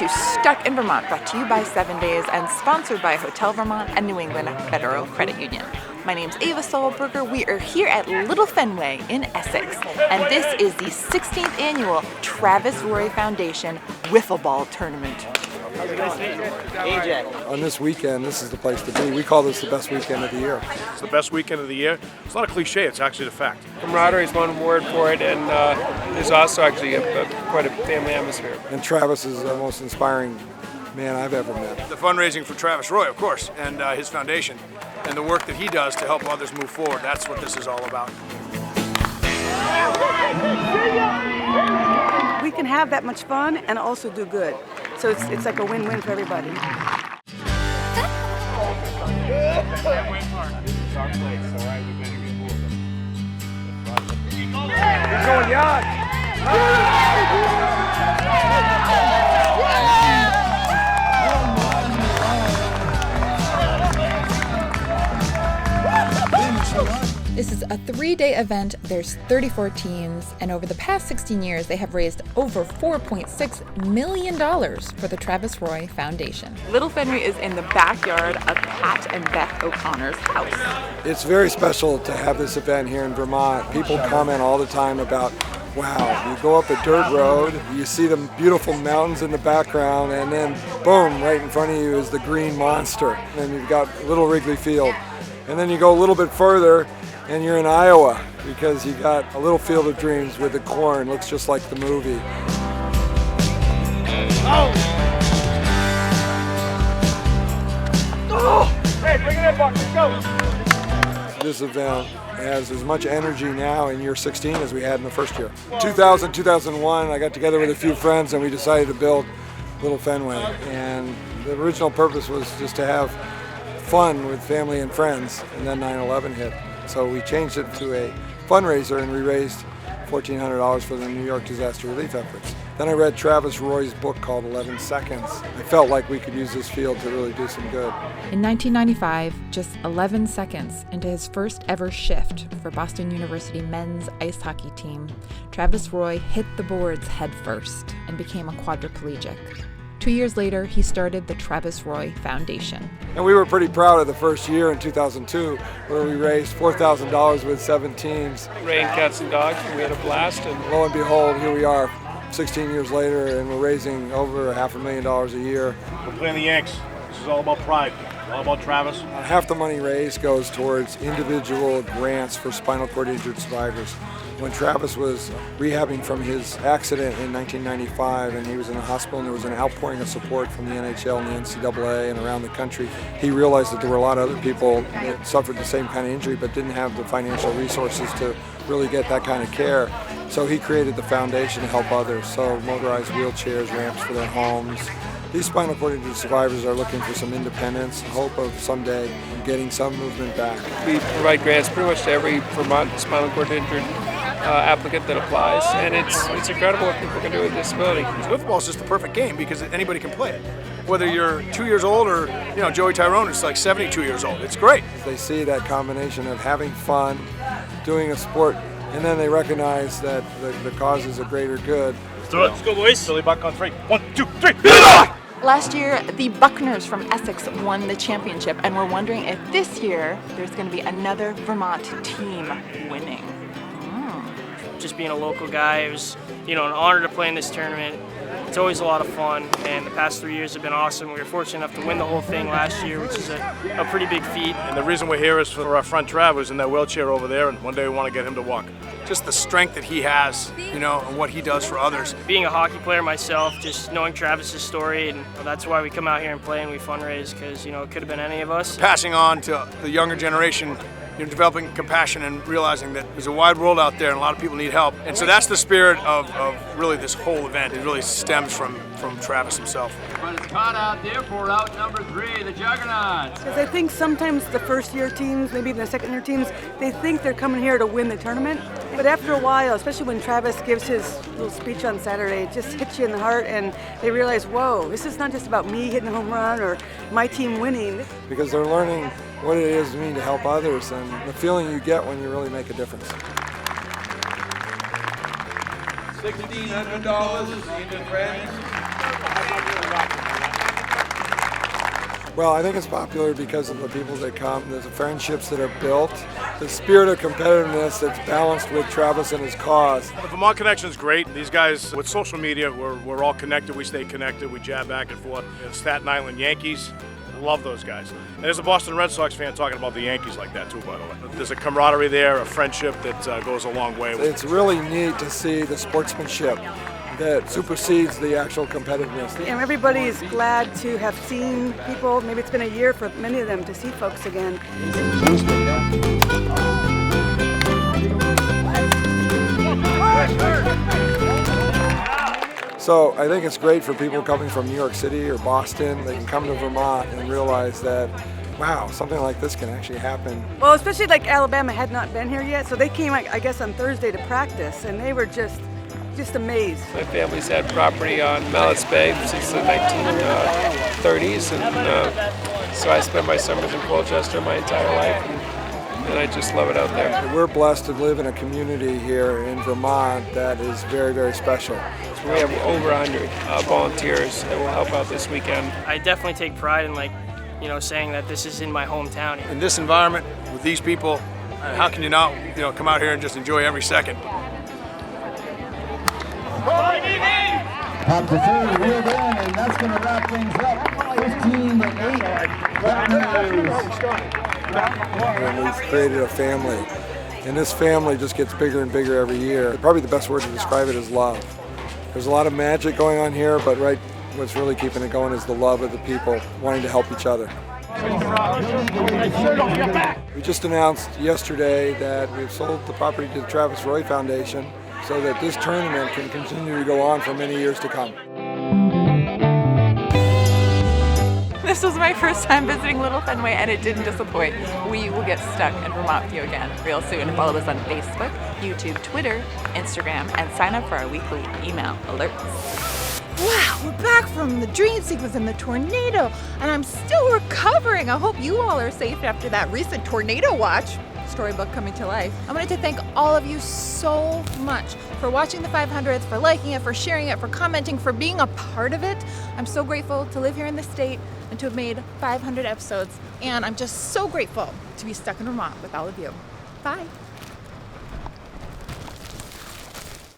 to Stuck in Vermont, brought to you by 7 Days and sponsored by Hotel Vermont and New England Federal Credit Union. My name's Ava Solberger. We are here at Little Fenway in Essex, and this is the 16th annual Travis Roy Foundation Wiffle Ball Tournament. On this weekend, this is the place to be. We call this the best weekend of the year. It's the best weekend of the year. It's not a cliche, it's actually the fact. Camaraderie is one word for it, and there's also actually quite a family atmosphere. And Travis is the most inspiring man I've ever met. The fundraising for Travis Roy, of course, and his foundation, and the work that he does to help others move forward. That's what this is all about. We can have that much fun and also do good. So it's like a win-win for everybody. Fenway Park. It's our place, all right? We better get more of them. You're going yard. This is a 3-day event. There's 34 teams, and over the past 16 years, they have raised over $4.6 million for the Travis Roy Foundation. Little Fenway is in the backyard of Pat and Beth O'Connor's house. It's very special to have this event here in Vermont. People comment all the time about, wow, you go up a dirt road, you see the beautiful mountains in the background, and then boom, right in front of you is the green monster. And then you've got Little Wrigley Field. And then you go a little bit further, and you're in Iowa because you got a little field of dreams with the corn. Looks just like the movie. Oh! Oh! Hey, bring it in, Buck. Let's go. This event has as much energy now in year 16 as we had in the first year. 2000, 2001, I got together with a few friends and we decided to build Little Fenway. And the original purpose was just to have fun with family and friends, and then 9/11 hit. So we changed it to a fundraiser and we raised $1,400 for the New York disaster relief efforts. Then I read Travis Roy's book called 11 Seconds. I felt like we could use this field to really do some good. In 1995, just 11 seconds into his first ever shift for Boston University men's ice hockey team, Travis Roy hit the boards head first and became a quadriplegic. 2 years later, he started the Travis Roy Foundation. And we were pretty proud of the first year in 2002, where we raised $4,000 with 7 teams. Rain, cats, and dogs, and we had a blast. And lo and behold, here we are, 16 years later, and we're raising over $500,000 a year. We're playing the Yanks. This is all about pride. All about Travis. Half the money raised goes towards individual grants for spinal cord injured survivors. When Travis was rehabbing from his accident in 1995 and he was in a hospital and there was an outpouring of support from the NHL and the NCAA and around the country, he realized that there were a lot of other people that suffered the same kind of injury but didn't have the financial resources to really get that kind of care. So he created the foundation to help others. So motorized wheelchairs, ramps for their homes. These spinal cord injury survivors are looking for some independence, hope of someday getting some movement back. we provide grants pretty much to every Vermont spinal cord injured applicant that applies, and it's incredible what people can do with disability. Wiffle ball is just the perfect game because anybody can play it. Whether you're 2 years old or, Joey Tyrone is like 72 years old. It's great. They see that combination of having fun, doing a sport, and then they recognize that the cause is a greater good. Let's do it. Let's go, boys. Billy Buck on 3. 1, 2, 3. Last year, the Buckners from Essex won the championship, and we're wondering if this year there's going to be another Vermont team winning. Just being a local guy, it was an honor to play in this tournament. It's always a lot of fun, and the past 3 years have been awesome. We were fortunate enough to win the whole thing last year, which is a pretty big feat. And the reason we're here is for our friend Trav, who's in that wheelchair over there, and one day we want to get him to walk. Just the strength that he has, and what he does for others. Being a hockey player myself, just knowing Travis's story, and that's why we come out here and play and we fundraise, because it could have been any of us. Passing on to the younger generation, developing compassion and realizing that there's a wide world out there and a lot of people need help. And so that's the spirit of really this whole event. It really stems from Travis himself. But it's caught out there for route number 3, the Juggernauts. Because I think sometimes the first year teams, maybe even the second year teams, they think they're coming here to win the tournament. But after a while, especially when Travis gives his little speech on Saturday, it just hits you in the heart and they realize, whoa, this is not just about me hitting a home run or my team winning. Because they're learning what it is to mean to help others and the feeling you get when you really make a difference. $1,600 into friends. Well, I think it's popular because of the people that come, the friendships that are built, the spirit of competitiveness that's balanced with Travis and his cause. The Vermont connection is great. These guys, with social media, we're all connected. We stay connected. We jab back and forth. The Staten Island Yankees, love those guys. And there's a Boston Red Sox fan talking about the Yankees like that too, by the way. There's a camaraderie there, a friendship that goes a long way. It's really neat to see the sportsmanship that supersedes the actual competitiveness. And everybody is glad to have seen people. Maybe it's been a year for many of them to see folks again. So I think it's great for people coming from New York City or Boston. They can come to Vermont and realize that, wow, something like this can actually happen. Well, especially like Alabama had not been here yet, so they came, I guess, on Thursday to practice, and they were just amazed. My family's had property on Mallett's Bay since the 1930s, and so I spent my summers in Colchester my entire life, and I just love it out there. We're blessed to live in a community here in Vermont that is very, very special. We have over 100 volunteers that will help out this weekend. I definitely take pride in saying that this is in my hometown. In this environment, with these people, how can you not come out here and just enjoy every second? Top to third, reeled in, and that's going to wrap things up. 15-8. And we've created a family, and this family just gets bigger and bigger every year. Probably the best word to describe it is love. There's a lot of magic going on here, but what's really keeping it going is the love of the people wanting to help each other. We just announced yesterday that we've sold the property to the Travis Roy Foundation so that this tournament can continue to go on for many years to come. This was my first time visiting Little Fenway, and it didn't disappoint. We will get stuck in Vermont with you again real soon. Follow us on Facebook, YouTube, Twitter, Instagram, and sign up for our weekly email alerts. Wow, we're back from the dream sequence and the tornado, and I'm still recovering. I hope you all are safe after that recent tornado watch. Storybook coming to life. I wanted to thank all of you so much for watching the 500th, for liking it, for sharing it, for commenting, for being a part of it. I'm so grateful to live here in the state and to have made 500 episodes, and I'm just so grateful to be stuck in Vermont with all of you. Bye.